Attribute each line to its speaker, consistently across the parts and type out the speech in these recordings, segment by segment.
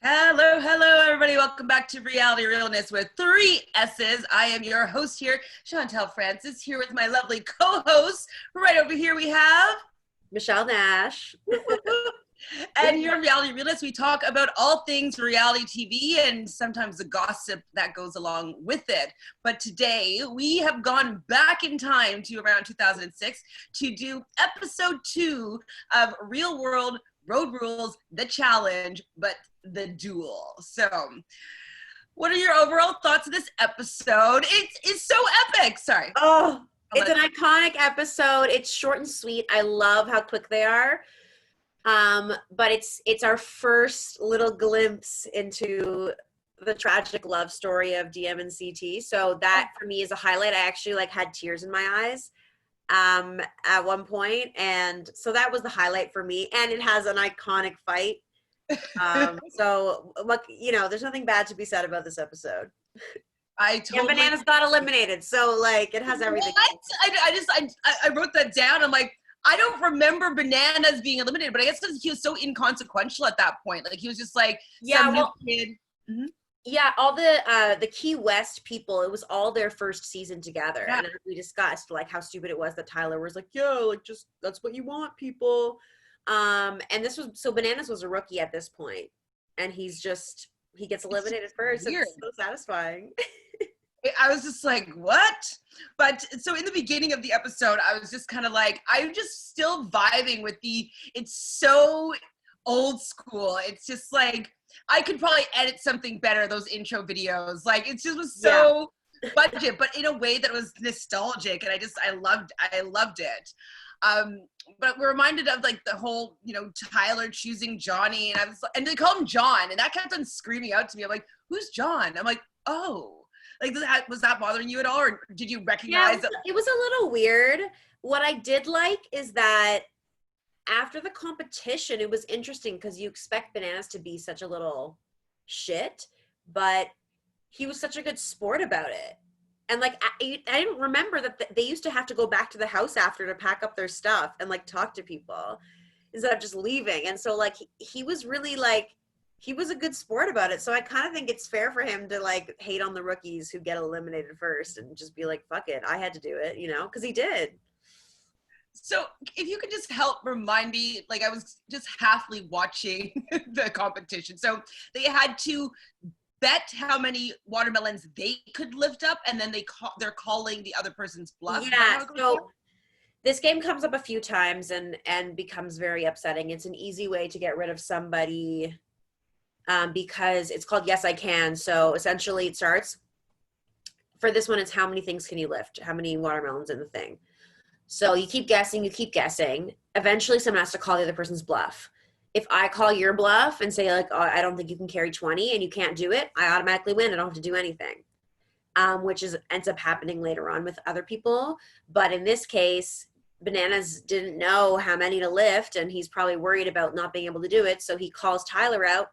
Speaker 1: Hello, hello, everybody. Welcome back to Reality Realness with three S's. I am your host here, Chantele Francis, here with my lovely co-host. Right over here we have
Speaker 2: Michelle Nash.
Speaker 1: and here on Reality Realness, we talk about all things reality TV and sometimes the gossip that goes along with it. But today we have gone back in time to around 2006 to do episode 2 of Real World Road Rules, The Challenge, but The Duel. So, what are your overall thoughts of this episode? It's so epic. Sorry.
Speaker 2: Oh, it's an iconic episode. It's short and sweet. I love how quick they are. But it's our first little glimpse into the tragic love story of DM and CT. So that for me is a highlight. I actually had tears in my eyes at one point, and so that was the highlight for me. And it has an iconic fight. So there's nothing bad to be said about this episode.
Speaker 1: I totally.
Speaker 2: And Bananas got eliminated, so it has everything.
Speaker 1: What? I wrote that down. I'm like, I don't remember Bananas being eliminated, but I guess because he was so inconsequential at that point. Like he was just like some new kid. Mm-hmm.
Speaker 2: Yeah, all the Key West people, it was all their first season together. Yeah. And we discussed how stupid it was that Tyler was like, yeah, just that's what you want, people. And Bananas was a rookie at this point, and he gets eliminated first. It's so satisfying.
Speaker 1: I was just like, what? But so in the beginning of the episode, I was just kind of like, I'm just still vibing with it's so old school. It's just like, I could probably edit something better, those intro videos. It just was so budget, but in a way that was nostalgic. And I loved it. But we're reminded of the whole, Tyler choosing Johnny, and they call him John, and that kept on screaming out to me. I'm like, who's John? I'm like, oh. Was that bothering you at all, or did you recognize that?
Speaker 2: It was a little weird. What I did like is that after the competition, it was interesting because you expect Bananas to be such a little shit, but he was such a good sport about it. And I didn't remember that they used to have to go back to the house after to pack up their stuff and talk to people instead of just leaving. And so he was really he was a good sport about it. So I kind of think it's fair for him to hate on the rookies who get eliminated first and just be like, fuck it, I had to do it, because he did.
Speaker 1: So if you could just help remind me, I was just halfly watching the competition. So they had to bet how many watermelons they could lift up, and then they're calling the other person's bluff.
Speaker 2: Yeah, so this game comes up a few times and becomes very upsetting. It's an easy way to get rid of somebody because it's called Yes I Can. So essentially it starts, for this one, it's how many things can you lift? How many watermelons in the thing? So you keep guessing. Eventually someone has to call the other person's bluff. If I call your bluff and say oh, I don't think you can carry 20 and you can't do it, I automatically win. I don't have to do anything, which ends up happening later on with other people. But in this case, Bananas didn't know how many to lift, and he's probably worried about not being able to do it. So he calls Tyler out.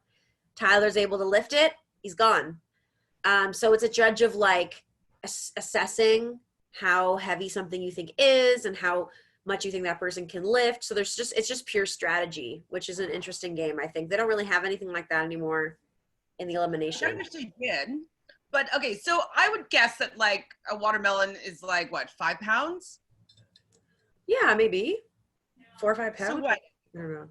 Speaker 2: Tyler's able to lift it. He's gone. So it's a judge of assessing how heavy something you think is and how much you think that person can lift. So it's just pure strategy, which is an interesting game. I think they don't really have anything like that anymore in the elimination.
Speaker 1: I wish they did. But okay, so I would guess that a watermelon is what, 5 pounds?
Speaker 2: Yeah, maybe 4 or 5 pounds.
Speaker 1: So what?
Speaker 2: I don't know.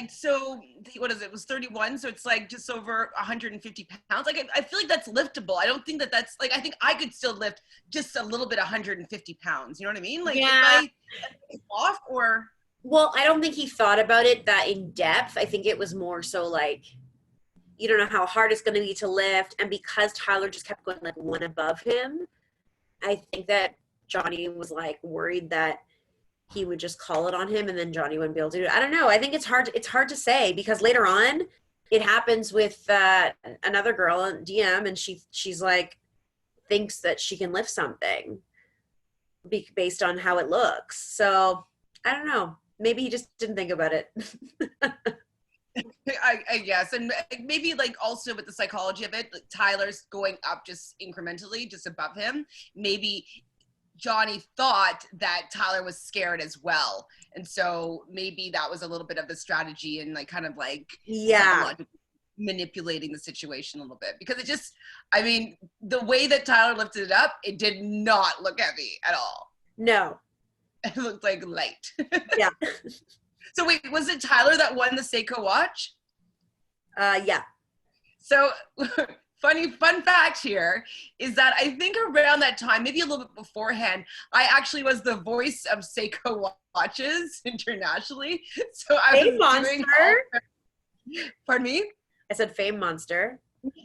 Speaker 1: So what is it? It was 31, so it's just over 150 pounds. I feel like that's liftable. I don't think that's I think I could still lift just a little bit 150 pounds. You know what I mean?
Speaker 2: Yeah.
Speaker 1: Off or.
Speaker 2: Well, I don't think he thought about it that in depth. I think it was more so you don't know how hard it's going to be to lift, and because Tyler just kept going one above him, I think that Johnny was worried that he would just call it on him and then Johnny wouldn't be able to do it. I don't know. I think it's hard to say because later on it happens with another girl on DM, and she's thinks that she can lift something based on how it looks. So I don't know. Maybe he just didn't think about it.
Speaker 1: I guess. And maybe also with the psychology of it, Tyler's going up just incrementally, just above him. Maybe Johnny thought that Tyler was scared as well. And so maybe that was a little bit of the strategy and
Speaker 2: yeah.
Speaker 1: manipulating the situation a little bit, because it just, I mean, the way that Tyler lifted it up, it did not look heavy at all.
Speaker 2: No.
Speaker 1: It looked like light.
Speaker 2: Yeah.
Speaker 1: So wait, was it Tyler that won the Seiko watch?
Speaker 2: Yeah.
Speaker 1: So fun fact here is that I think around that time, maybe a little bit beforehand, I actually was the voice of Seiko watches internationally. So I
Speaker 2: Fame
Speaker 1: was doing pardon me?
Speaker 2: I said Fame Monster.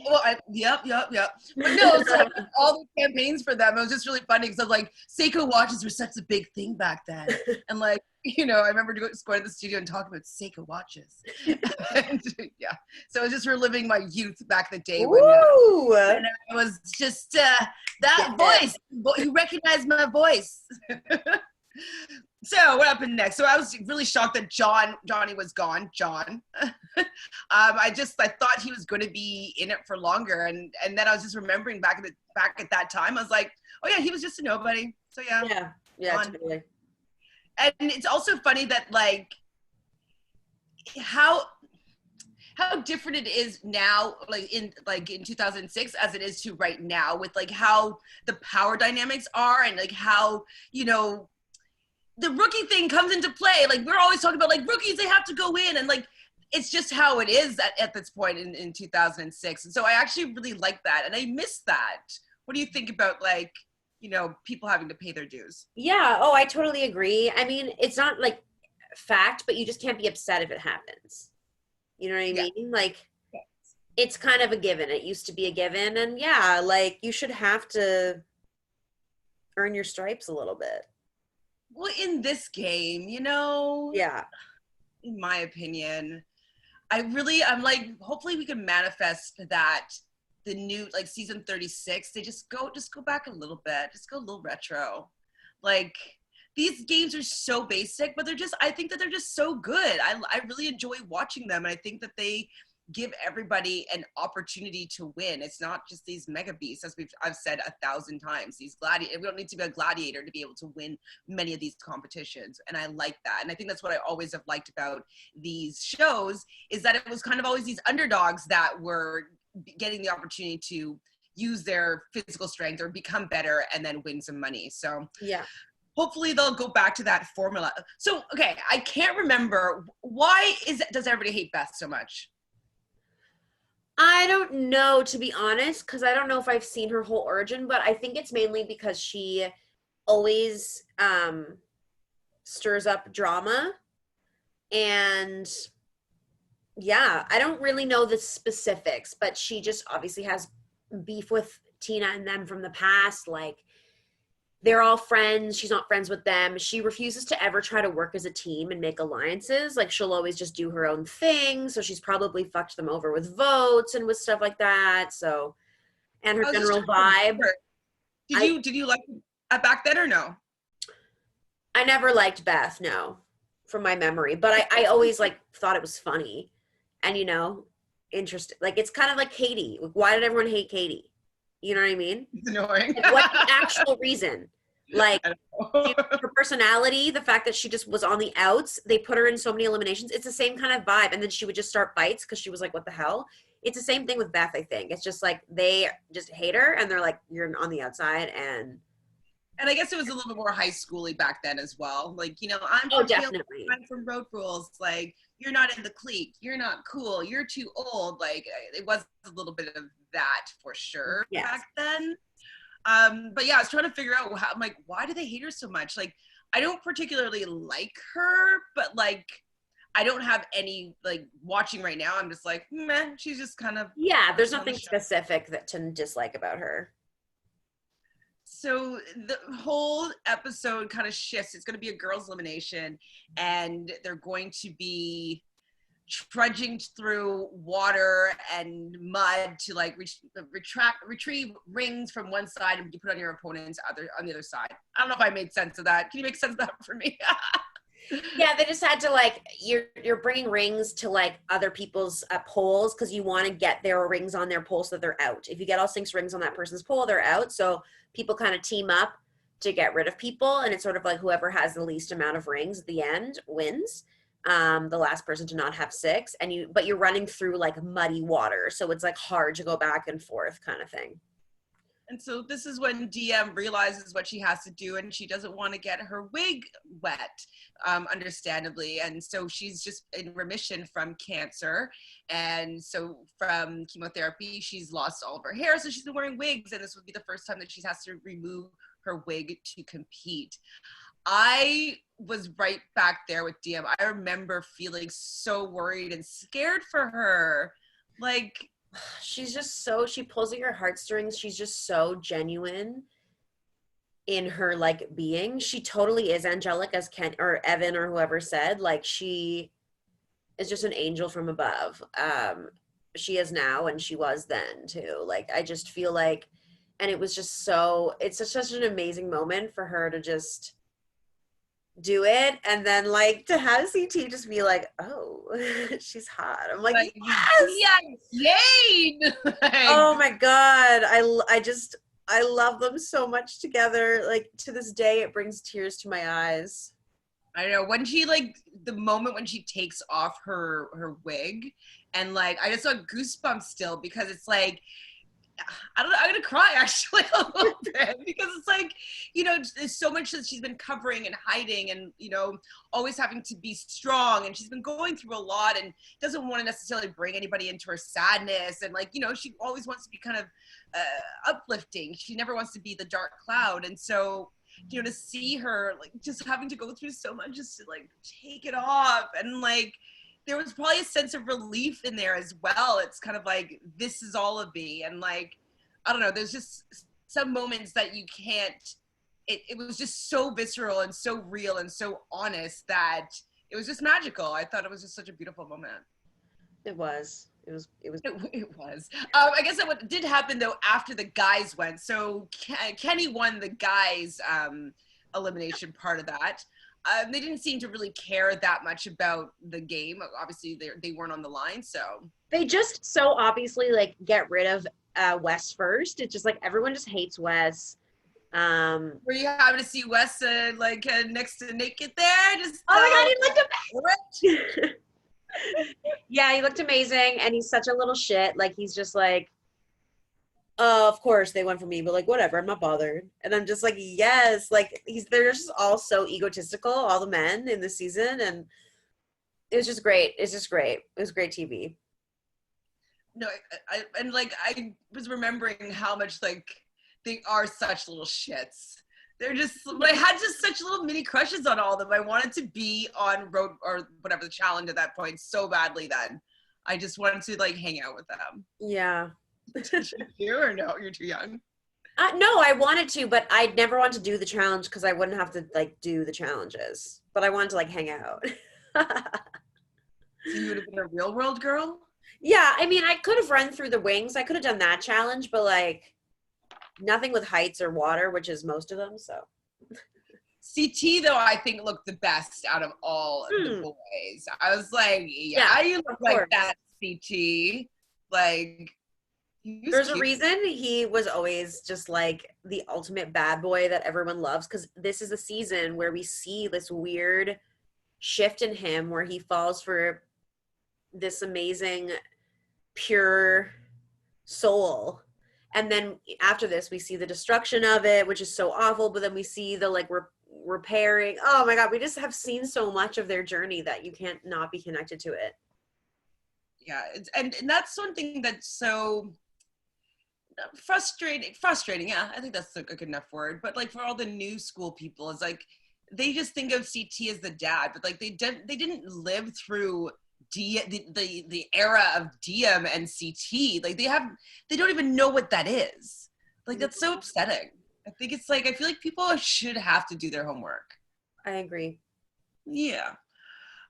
Speaker 1: Well, yep. But no, so all the campaigns for them, it was just really funny because I was like, Seiko watches were such a big thing back then. And like, you know, I remember going to the studio and talking about Seiko watches. And, yeah. So I was just reliving my youth back in the day when I was just that voice. You recognize my voice. So what happened next? So I was really shocked that Johnny was gone. John. I thought he was going to be in it for longer, and then I was just remembering back at that time. I was like, oh yeah, he was just a nobody. So yeah.
Speaker 2: Yeah, totally.
Speaker 1: And it's also funny that like how different it is now, like in 2006 as it is to right now, with like how the power dynamics are, and like how, you know, the rookie thing comes into play. Like we're always talking about like rookies, they have to go in, and like it's just how it is at this point in 2006. And so I actually really like that, and I miss that. What do you think about like, you know, people having to pay their dues?
Speaker 2: Yeah. Oh, I totally agree. I mean, it's not like fact, but you just can't be upset if it happens. You know what I mean?
Speaker 1: Yeah.
Speaker 2: Like it's kind of a given. It used to be a given, and yeah, like you should have to earn your stripes a little bit.
Speaker 1: Well, in this game, you know,
Speaker 2: Yeah.
Speaker 1: in my opinion, I'm like, hopefully we can manifest that the new, like season 36, they just go back a little bit, just go a little retro. Like these games are so basic, but I think that they're just so good. I really enjoy watching them. And I think that they give everybody an opportunity to win. It's not just these mega beasts, as I've said 1,000 times. These we don't need to be a gladiator to be able to win many of these competitions, and I like that. And I think that's what I always have liked about these shows, is that it was kind of always these underdogs that were getting the opportunity to use their physical strength or become better and then win some money. So
Speaker 2: yeah,
Speaker 1: hopefully they'll go back to that formula. So okay, I can't remember, why does everybody hate Beth so much?
Speaker 2: I don't know, to be honest, because I don't know if I've seen her whole origin, but I think it's mainly because she always stirs up drama. And yeah, I don't really know the specifics, but she just obviously has beef with Tina and them from the past. Like they're all friends. She's not friends with them. She refuses to ever try to work as a team and make alliances. Like she'll always just do her own thing. So she's probably fucked them over with votes and with stuff like that. So, and her general vibe.
Speaker 1: Did you like it back then or no?
Speaker 2: I never liked Beth, no, from my memory. But I always like thought it was funny and, you know, interesting. Like it's kind of like Katie. Why did everyone hate Katie? You know what I mean?
Speaker 1: It's annoying.
Speaker 2: Like, what's the actual reason? Like her personality, the fact that she just was on the outs, they put her in so many eliminations. It's the same kind of vibe. And then she would just start fights because she was like, what the hell? It's the same thing with Beth, I think. It's just like they just hate her and they're like, you're on the outside. And
Speaker 1: I guess it was a little bit more high schooly back then as well. Like, you know, I'm from Road Rules. Like, you're not in the clique. You're not cool. You're too old. Like, it was a little bit of that for sure back then. But yeah, I was trying to figure out I'm like, why do they hate her so much? Like, I don't particularly like her, but like, I don't have any, like, watching right now, I'm just like, meh, she's just kind of.
Speaker 2: Yeah, there's nothing specific to dislike about her.
Speaker 1: So the whole episode kind of shifts. It's going to be a girls' elimination, and they're going to be trudging through water and mud to like retrieve rings from one side and you put on your opponent's on the other side. I don't know if I made sense of that. Can you make sense of that for me?
Speaker 2: Yeah, they just had to like you're bringing rings to like other people's poles because you want to get their rings on their pole so that they're out. If you get all 6 rings on that person's pole, they're out. So people kind of team up to get rid of people, and it's sort of like whoever has the least amount of rings at the end wins. the last person to not have 6, but you're running through like muddy water, so it's like hard to go back and forth kind of thing.
Speaker 1: And so this is when DM realizes what she has to do, and she doesn't want to get her wig wet, understandably. And so she's just in remission from cancer. And so from chemotherapy, she's lost all of her hair. So she's been wearing wigs, and this would be the first time that she has to remove her wig to compete. I was right back there with DM. I remember feeling so worried and scared for her. Like,
Speaker 2: she's just so, she pulls at your heartstrings. She's just so genuine in her like being. She totally is angelic, as Ken or Evan or whoever said. Like, she is just an angel from above. She is now, and she was then too. Like, I just feel like, and it was just so, it's just such an amazing moment for her to just do it, and then like to have CT just be like, oh, she's hot. I'm like, yes,
Speaker 1: yay!
Speaker 2: Oh my god, I love them so much together. Like, to this day, it brings tears to my eyes.
Speaker 1: I know, when she like, the moment when she takes off her wig, and like I just got goosebumps still, because it's like, I don't know, I'm gonna cry actually a little bit, because it's like, you know, there's so much that she's been covering and hiding, and, you know, always having to be strong, and she's been going through a lot, and doesn't want to necessarily bring anybody into her sadness, and like, you know, she always wants to be kind of uplifting. She never wants to be the dark cloud. And so, you know, to see her like just having to go through so much just to like take it off, and like there was probably a sense of relief in there as well. It's kind of like, this is all of me. And like, I don't know, there's just some moments that you can't, it was just so visceral and so real and so honest that it was just magical. I thought it was just such a beautiful moment.
Speaker 2: It was.
Speaker 1: It was. I guess what did happen though after the guys went. So Kenny won the guys elimination part of that. They didn't seem to really care that much about the game. Obviously, they weren't on the line, so
Speaker 2: they just so obviously like get rid of Wes first. It's just like everyone just hates Wes.
Speaker 1: Were you happy to see Wes next to Naked there? Just
Speaker 2: oh my god, he looked amazing. Yeah, he looked amazing, and he's such a little shit. Like, he's just like, oh, of course they went for me, but like, whatever, I'm not bothered. And I'm just like, yes, like they're just all so egotistical, all the men in the season, and it was just great. It's just great. It was great TV.
Speaker 1: No, I was remembering how much like they are such little shits. They're just, I had just such little mini crushes on all of them. I wanted to be on road or whatever the challenge at that point so badly then. I just wanted to like hang out with them.
Speaker 2: Yeah.
Speaker 1: You or no? You're too young.
Speaker 2: No, I wanted to, but I'd never want to do the challenge because I wouldn't have to like do the challenges. But I wanted to like hang out.
Speaker 1: So you would have been a real world girl?
Speaker 2: Yeah, I mean, I could have run through the wings. I could have done that challenge, but like nothing with heights or water, which is most of them. So
Speaker 1: CT though, I think looked the best out of all of the boys. I was like, yeah, you look like that, CT. Like,
Speaker 2: there's a reason he was always just like the ultimate bad boy that everyone loves, because this is a season where we see this weird shift in him where he falls for this amazing pure soul, and then after this we see the destruction of it, which is so awful, but then we see the like repairing. Oh my god, we just have seen so much of their journey that you can't not be connected to it.
Speaker 1: Yeah, and that's one thing that's so frustrating. Yeah, I think that's a good enough word. But like for all the new school people, it's like they just think of CT as the dad, but like they didn't live through the era of DM and CT. Like they don't even know what that is. Like, that's so upsetting. I think it's like, I feel like people should have to do their homework.
Speaker 2: I agree.
Speaker 1: Yeah.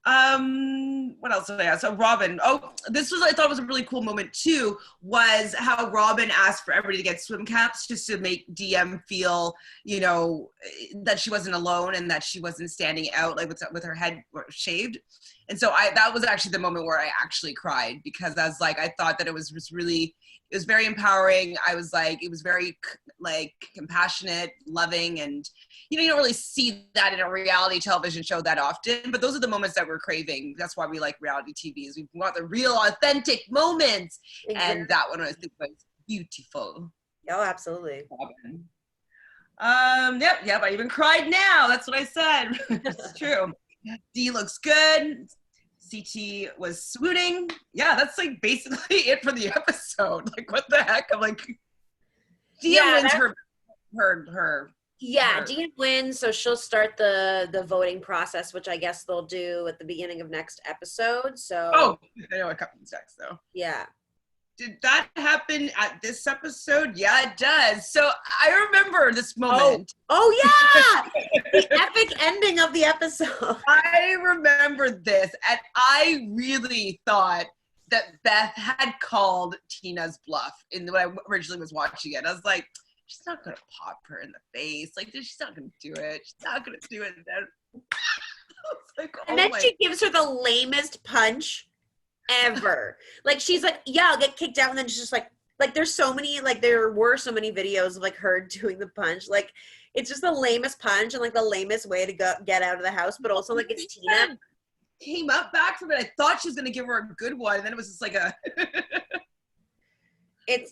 Speaker 1: What else did I ask? So Robin, I thought was a really cool moment too, was how Robin asked for everybody to get swim caps just to make DM feel, you know, that she wasn't alone and that she wasn't standing out like with her head shaved. And so that was actually the moment where I actually cried, because I was like, I thought that it was very empowering. I was like, it was very like compassionate, loving, and you don't really see that in a reality television show that often, but those are the moments that we're craving. That's why we like reality TV, is we want the real authentic moments. Exactly. And that one I think was beautiful.
Speaker 2: Oh, absolutely.
Speaker 1: Yep, I even cried now. That's what I said. It's true. D looks good. CT was swooning. Yeah, that's like basically it for the episode. Like, what the heck? I'm like, Dia wins her.
Speaker 2: Yeah, Dia wins, so she'll start the voting process, which I guess they'll do at the beginning of next episode. So
Speaker 1: I know what comes next though.
Speaker 2: Yeah.
Speaker 1: Did that happen at this episode? Yeah, it does. So I remember this moment.
Speaker 2: Oh yeah! The epic ending of the episode.
Speaker 1: I remember this, and I really thought that Beth had called Tina's bluff when I originally was watching it. I was like, she's not going to pop her in the face. Like, she's not going to do it. She's not going to do it.
Speaker 2: Like, and then she gives her the lamest punch ever. Like, she's like, yeah, I'll get kicked out, and then she's just like there's so many, like, there were so many videos of like her doing the punch. Like, it's just the lamest punch and like the lamest way to get out of the house, but also like it's Tina.
Speaker 1: Came up back from it. I thought she was gonna give her a good one, and then it was just like a
Speaker 2: it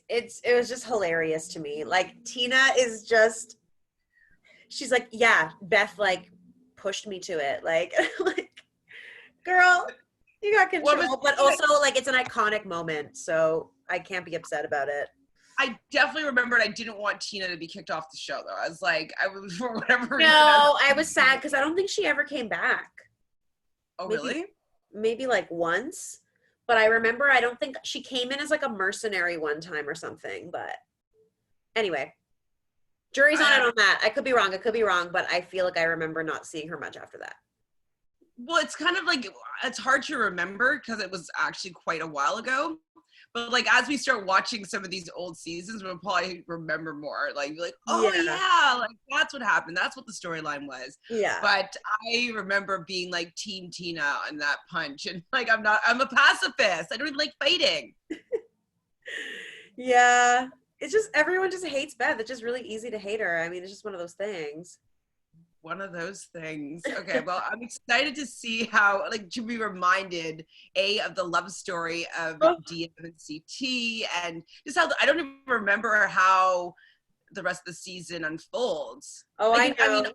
Speaker 2: was just hilarious to me. Like, Tina is just, she's like, yeah, Beth like pushed me to it. Like, like, girl, you got control, but also like it's an iconic moment, so I can't be upset about it.
Speaker 1: I definitely remembered I didn't want Tina to be kicked off the show, though. I was like, I was, for whatever reason.
Speaker 2: No, I was sad because I don't think she ever came back.
Speaker 1: Oh, really?
Speaker 2: Maybe like once. But I remember, I don't think she came in as like a mercenary one time or something. But anyway, jury's on it on that. I could be wrong, but I feel like I remember not seeing her much after that.
Speaker 1: Well, it's kind of like, it's hard to remember because it was actually quite a while ago. But like, as we start watching some of these old seasons, we'll probably remember more. Like, oh yeah, like that's what happened. That's what the storyline was.
Speaker 2: Yeah.
Speaker 1: But I remember being like Team Tina on that punch, and like I'm a pacifist. I don't even like fighting.
Speaker 2: Yeah, it's just, everyone just hates Beth. It's just really easy to hate her. I mean, it's just one of those things.
Speaker 1: Okay, well, I'm excited to see how, like, to be reminded of the love story of DM and CT, and just how I don't even remember how the rest of the season unfolds.
Speaker 2: Oh,
Speaker 1: like,
Speaker 2: I know.
Speaker 1: I mean,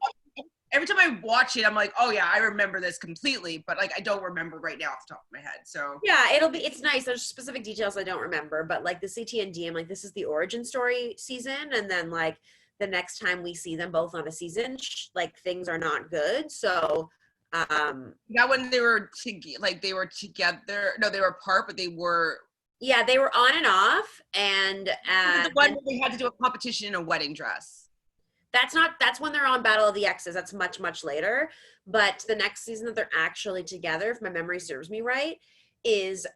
Speaker 1: every time I watch it, I'm like, oh yeah, I remember this completely, but like I don't remember right now off the top of my head. So
Speaker 2: yeah, it's nice. There's specific details I don't remember, but like the CT and DM, like this is the origin story season, and then like the next time we see them both on a season, like things are not good. So
Speaker 1: yeah, when they were together, no, they were apart, but they were
Speaker 2: on and off. And
Speaker 1: the one where they had to do a competition in a wedding dress.
Speaker 2: That's when they're on Battle of the Exes. That's much, much later. But the next season that they're actually together, if my memory serves me right, is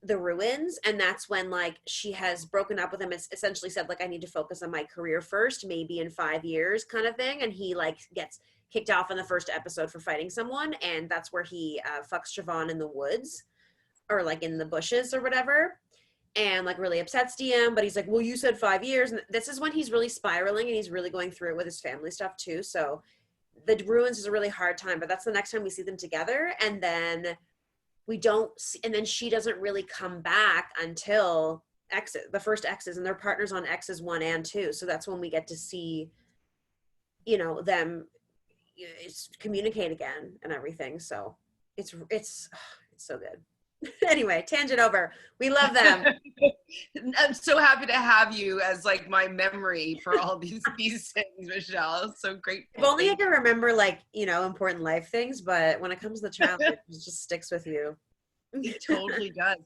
Speaker 2: the Ruins. And that's when like she has broken up with him. It's essentially said like, I need to focus on my career first, maybe in 5 years kind of thing. And he like gets kicked off in the first episode for fighting someone. And that's where he fucks Siobhan in the woods or like in the bushes or whatever. And like really upsets DM, but he's like, well, you said 5 years. And this is when he's really spiraling and he's really going through it with his family stuff too. So the Ruins is a really hard time, but that's the next time we see them together. And then we don't see, and then she doesn't really come back until the first Exes, and their partners on Exes 1 and 2. So that's when we get to see, them communicate again and everything. So it's so good. Anyway, tangent over. We love them.
Speaker 1: I'm so happy to have you as like my memory for all these things, Michelle. It's so great.
Speaker 2: If only I can remember like, important life things, but when it comes to the challenge, it just sticks with you.
Speaker 1: It totally does.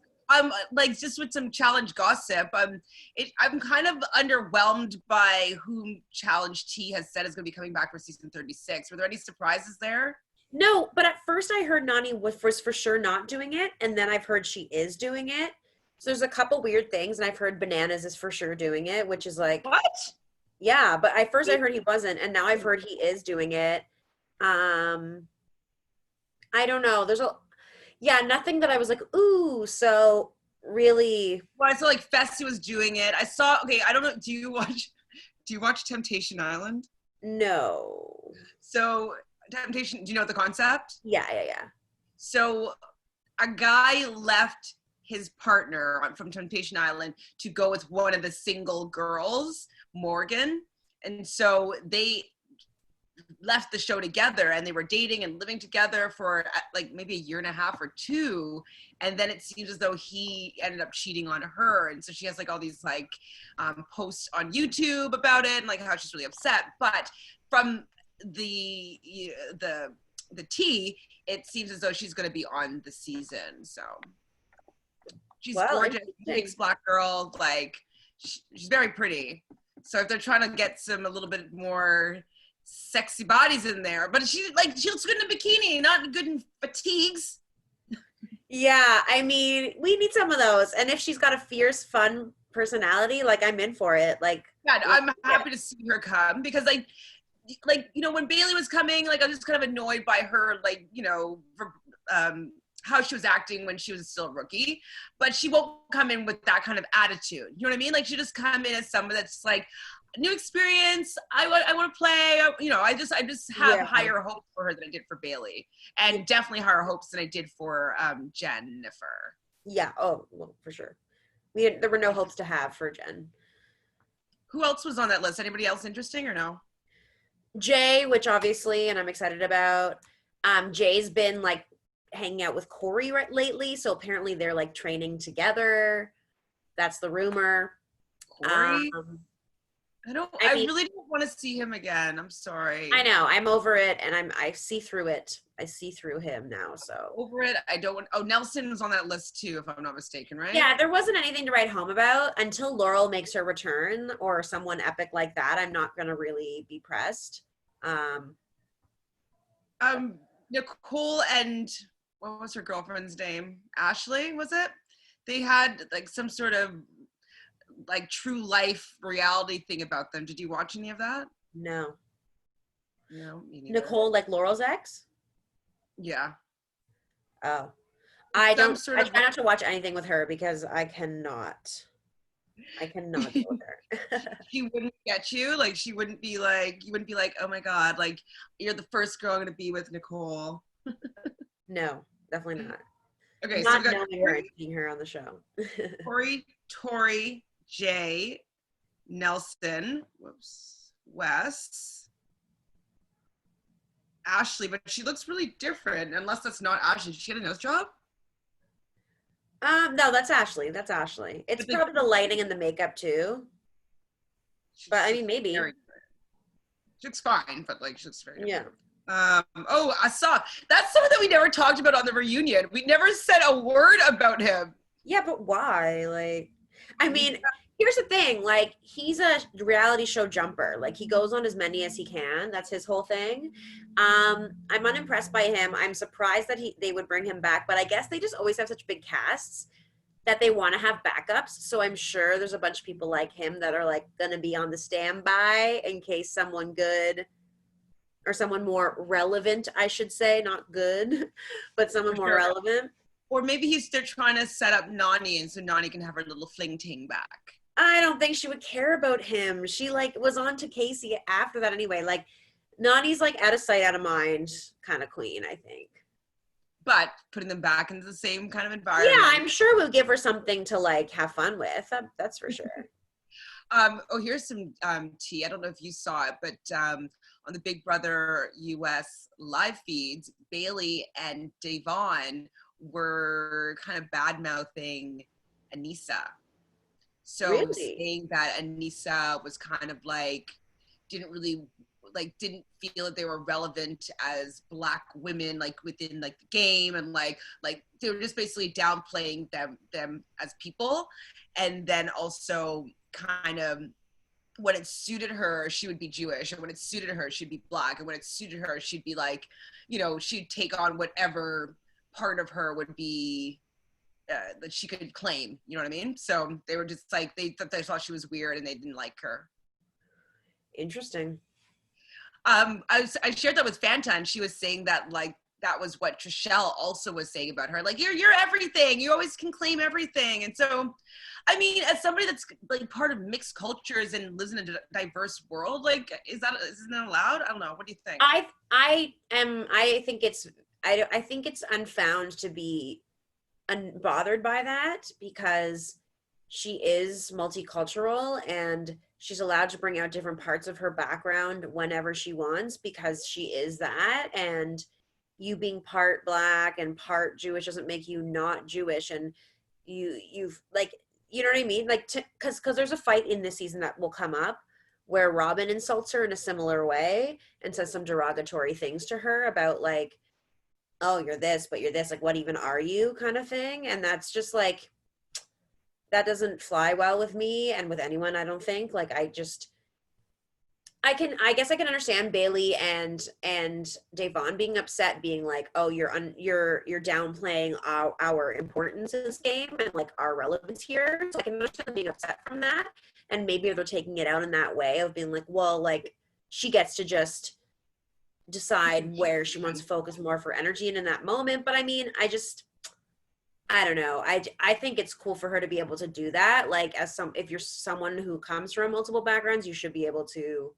Speaker 1: Like just with some challenge gossip, I'm kind of underwhelmed by whom Challenge T has said is going to be coming back for season 36. Were there any surprises there?
Speaker 2: No, but at first I heard Nani was for sure not doing it, and then I've heard she is doing it. So there's a couple weird things, and I've heard Bananas is for sure doing it, which is like,
Speaker 1: what?
Speaker 2: Yeah, but at first I heard he wasn't, and now I've heard he is doing it. I don't know. Yeah, nothing that I was like, ooh, so really,
Speaker 1: Well, I saw like Fessy was doing it. I saw. Okay, I don't know. Do you watch Temptation Island?
Speaker 2: no.
Speaker 1: So Temptation. Do you know the concept?
Speaker 2: Yeah, yeah, yeah.
Speaker 1: So a guy left his partner from Temptation Island to go with one of the single girls, Morgan, and so they left the show together and they were dating and living together for like maybe a year and a half or two, and then it seems as though he ended up cheating on her, and so she has like all these like posts on YouTube about it and like how she's really upset. But from the the tea, it seems as though she's going to be on the season. So she's
Speaker 2: Well,
Speaker 1: gorgeous,
Speaker 2: interesting.
Speaker 1: mixed black girl, like she's very pretty. So if they're trying to get a little bit more sexy bodies in there, but she looks good in a bikini, not good in fatigues.
Speaker 2: Yeah, I mean, we need some of those. And if she's got a fierce, fun personality, like I'm in for it. Like,
Speaker 1: Yeah, I'm happy to see her come because when Bailey was coming, like I was just kind of annoyed by her, how she was acting when she was still a rookie, but she won't come in with that kind of attitude. You know what I mean? Like she just come in as someone that's like new experience. I want to play. I just have
Speaker 2: yeah,
Speaker 1: higher hopes for her than I did for Bailey, and definitely higher hopes than I did for Jennifer.
Speaker 2: yeah. Oh, well, for sure. There were no hopes to have for Jen.
Speaker 1: Who else was on that list? Anybody else interesting or no?
Speaker 2: Jay, which obviously, and I'm excited about. Jay's been like hanging out with Corey lately, so apparently they're like training together. That's the rumor.
Speaker 1: Corey?
Speaker 2: Um,
Speaker 1: I
Speaker 2: mean,
Speaker 1: really don't want to see him again. I'm sorry.
Speaker 2: I know. I'm over it, and I see through it. I see through him now. So
Speaker 1: Over it. I don't want. Oh, Nelson was on that list too, if I'm not mistaken, right?
Speaker 2: yeah, there wasn't anything to write home about until Laurel makes her return or someone epic like that. I'm not gonna really be pressed. Um,
Speaker 1: Nicole and what was her girlfriend's name? Ashley, was it? They had like some sort of like true life reality thing about them. Did you watch any of that?
Speaker 2: no.
Speaker 1: No, me neither.
Speaker 2: Nicole, like Laurel's ex?
Speaker 1: Yeah.
Speaker 2: Oh. I
Speaker 1: Some
Speaker 2: don't
Speaker 1: sort
Speaker 2: I
Speaker 1: of
Speaker 2: try not to watch anything with her because I cannot. I cannot deal with her.
Speaker 1: she wouldn't get you. Like she wouldn't be like you wouldn't be like, oh my God, like you're the first girl I'm gonna be with, Nicole.
Speaker 2: No, definitely not.
Speaker 1: Okay, so we
Speaker 2: Not
Speaker 1: got
Speaker 2: knowing her and seeing her on the show.
Speaker 1: Corey, Tori, Jay, Nelson, Wes, Ashley, but she looks really different. Unless that's not Ashley. Did she get a nose job?
Speaker 2: No, that's Ashley. That's Ashley. It's probably the lighting and the makeup too. But I mean, maybe.
Speaker 1: She looks fine, but like she looks very
Speaker 2: Yeah.
Speaker 1: different. I saw that's something that we never talked about on the reunion. We never said a word about him.
Speaker 2: Yeah, but why? Like, I mean, here's the thing. Like, he's a reality show jumper. Like, he goes on as many as he can. That's his whole thing. I'm unimpressed by him. I'm surprised that they would bring him back. But I guess they just always have such big casts that they want to have backups. So I'm sure there's a bunch of people like him that are like going to be on the standby in case someone good or someone more relevant, I should say, not good, but someone more relevant.
Speaker 1: Or maybe they're trying to set up Nani, and so Nani can have her little fling ting back.
Speaker 2: I don't think she would care about him. She like was on to Casey after that anyway. Like Nani's like out of sight, out of mind kind of queen, I think.
Speaker 1: But putting them back into the same kind of environment.
Speaker 2: Yeah, I'm sure we'll give her something to like have fun with. That's for sure.
Speaker 1: Here's some tea. I don't know if you saw it, but on the Big Brother US live feeds, Bailey and Davon were kind of bad-mouthing Anissa. So
Speaker 2: really?
Speaker 1: saying that Anissa was kind of like, didn't feel that they were relevant as Black women, like within like the game, and like they were just basically downplaying them as people. And then also kind of when it suited her, she would be Jewish, and when it suited her, she'd be Black, and when it suited her, she'd be like, she'd take on whatever part of her would be that she could claim, you know what I mean? So they were just like, they thought she was weird and they didn't like her.
Speaker 2: Interesting.
Speaker 1: I shared that with Fanta, and she was saying that like that was what Trishelle also was saying about her. Like, you're everything. You always can claim everything. And so, I mean, as somebody that's like part of mixed cultures and lives in a diverse world, like, isn't that allowed? I don't know. What do you think?
Speaker 2: I think it's unfound to be unbothered by that, because she is multicultural and she's allowed to bring out different parts of her background whenever she wants, because she is that. And you being part Black and part Jewish doesn't make you not Jewish. And you've like, you know what I mean? Like, because there's a fight in this season that will come up where Robin insults her in a similar way and says some derogatory things to her about like, oh, you're this, but you're this, like, what even are you, kind of thing. And that's just like, that doesn't fly well with me and with anyone, I don't think. Like, I guess I can understand Bailey and Davon being upset, being like, oh, you're downplaying our importance in this game and like our relevance here. So I can understand being upset from that. And maybe they're taking it out in that way of being like, well, like, she gets to just decide where she wants to focus more of her energy in that moment. But I mean, I don't know. I think it's cool for her to be able to do that. Like, if you're someone who comes from multiple backgrounds, you should be able to.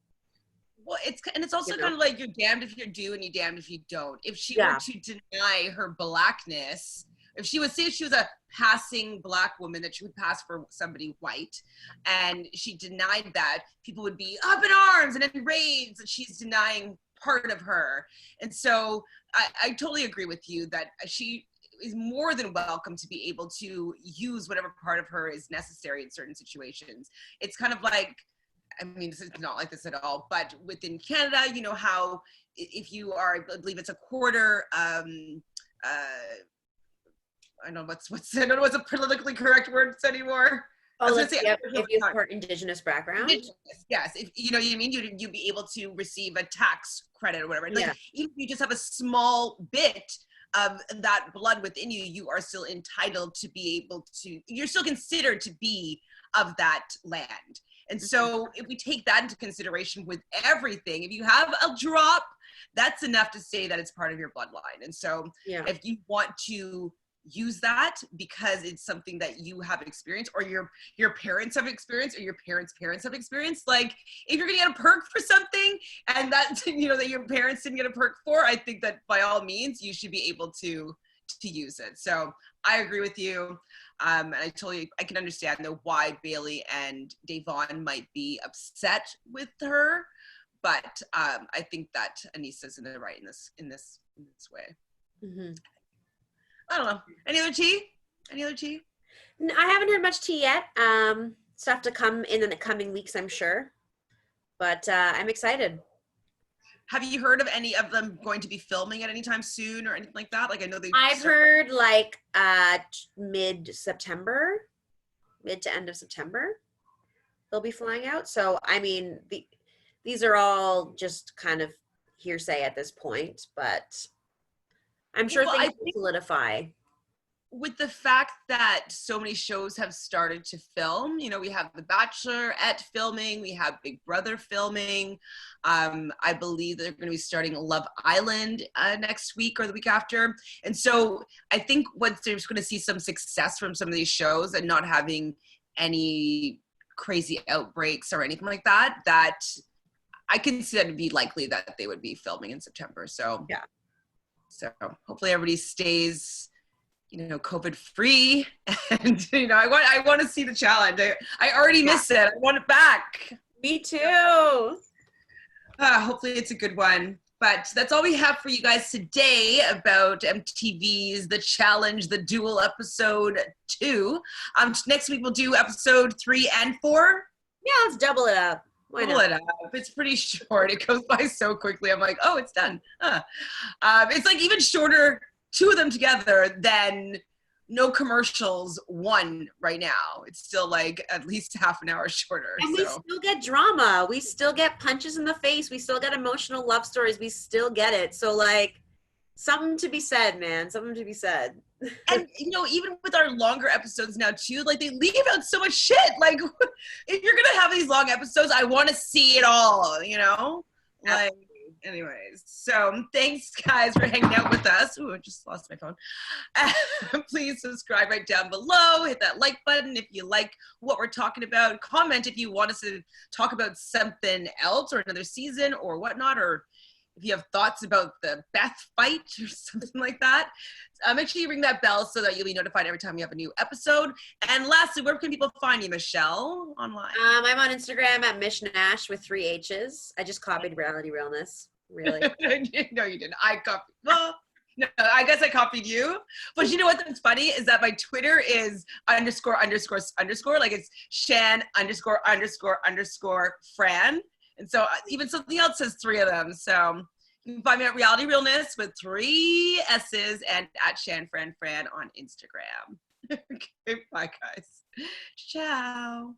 Speaker 1: Well, it's also kind of like, you're damned if you do and you're damned if you don't. If she were to deny her Blackness, if she was a passing Black woman that she would pass for somebody white, and she denied that, people would be up in arms and enraged that she's denying part of her. And so I totally agree with you that she is more than welcome to be able to use whatever part of her is necessary in certain situations. It's kind of like, I mean, this is not like this at all, but within Canada, you know how if you are, I believe it's a quarter, I don't know what's I don't know what's a politically correct word anymore.
Speaker 2: Oh, if you have part Indigenous background.
Speaker 1: Yes, if you know what I mean, you'd be able to receive a tax credit or whatever. Like, even if you just have a small bit of that blood within you, you are still entitled to be able to, you're still considered to be of that land. And so if we take that into consideration with everything, if you have a drop, that's enough to say that it's part of your bloodline. And so if you want to use that because it's something that you have experienced, or your parents have experienced, or your parents' parents have experienced, like, if you're gonna get a perk for something and that, you know, that your parents didn't get a perk for, I think that by all means you should be able to use it. So I agree with you. And I can understand though why Bailey and Davon might be upset with her, but I think that Anissa's in the right in this way. Mm-hmm. I don't know. Any other tea?
Speaker 2: I haven't heard much tea yet. Stuff to come in the coming weeks, I'm sure. But I'm excited.
Speaker 1: Have you heard of any of them going to be filming at any time soon or anything like that? Like, I know
Speaker 2: I've heard like mid-September, mid to end of September, they'll be flying out. So, I mean, these are all just kind of hearsay at this point, but I'm sure things will solidify.
Speaker 1: With the fact that so many shows have started to film, you know, we have The Bachelorette filming, we have Big Brother filming. I believe they're going to be starting Love Island next week or the week after. And so I think once they're just going to see some success from some of these shows and not having any crazy outbreaks or anything like that, that I can see that it'd be likely that they would be filming in September. So
Speaker 2: yeah.
Speaker 1: So hopefully everybody stays, you know, COVID free, and you know, I want to see the challenge. I already miss it. I want it back.
Speaker 2: Me too.
Speaker 1: Hopefully it's a good one. But that's all we have for you guys today about MTV's The Challenge, The Duel episode 2. Next week we'll do episode 3 and 4.
Speaker 2: Yeah, let's double it up.
Speaker 1: Double it up. It's pretty short. It goes by so quickly. I'm like, oh, it's done. It's like even shorter, 2 of them together, than No Commercials 1 right now. It's still like at least half an hour shorter.
Speaker 2: And we still get drama. We still get punches in the face. We still get emotional love stories. We still get it. So like, something to be said, man. Something to be said.
Speaker 1: And, you know, even with our longer episodes now, too, like, they leave out so much shit. Like, if you're going to have these long episodes, I want to see it all, you know? Like, Anyways, so thanks guys for hanging out with us. Ooh, I just lost my phone. Please subscribe right down below. Hit that like button if you like what we're talking about. Comment if you want us to talk about something else or another season or whatnot, or if you have thoughts about the Beth fight or something like that. Make sure you ring that bell so that you'll be notified every time we have a new episode. And lastly, where can people find you, Michelle, online?
Speaker 2: I'm on Instagram at Michelle Nash with 3 H's. I just copied Reality Realness. Really?
Speaker 1: No, you didn't. I copied. Well, no, I guess I copied you. But you know what? That's funny is that my Twitter is ____. Like it's Shan ____ Fran. And so even something else has 3 of them. So you can find me at Reality Realness with 3 S's and at ShanFranFran on Instagram. Okay, bye guys. Ciao.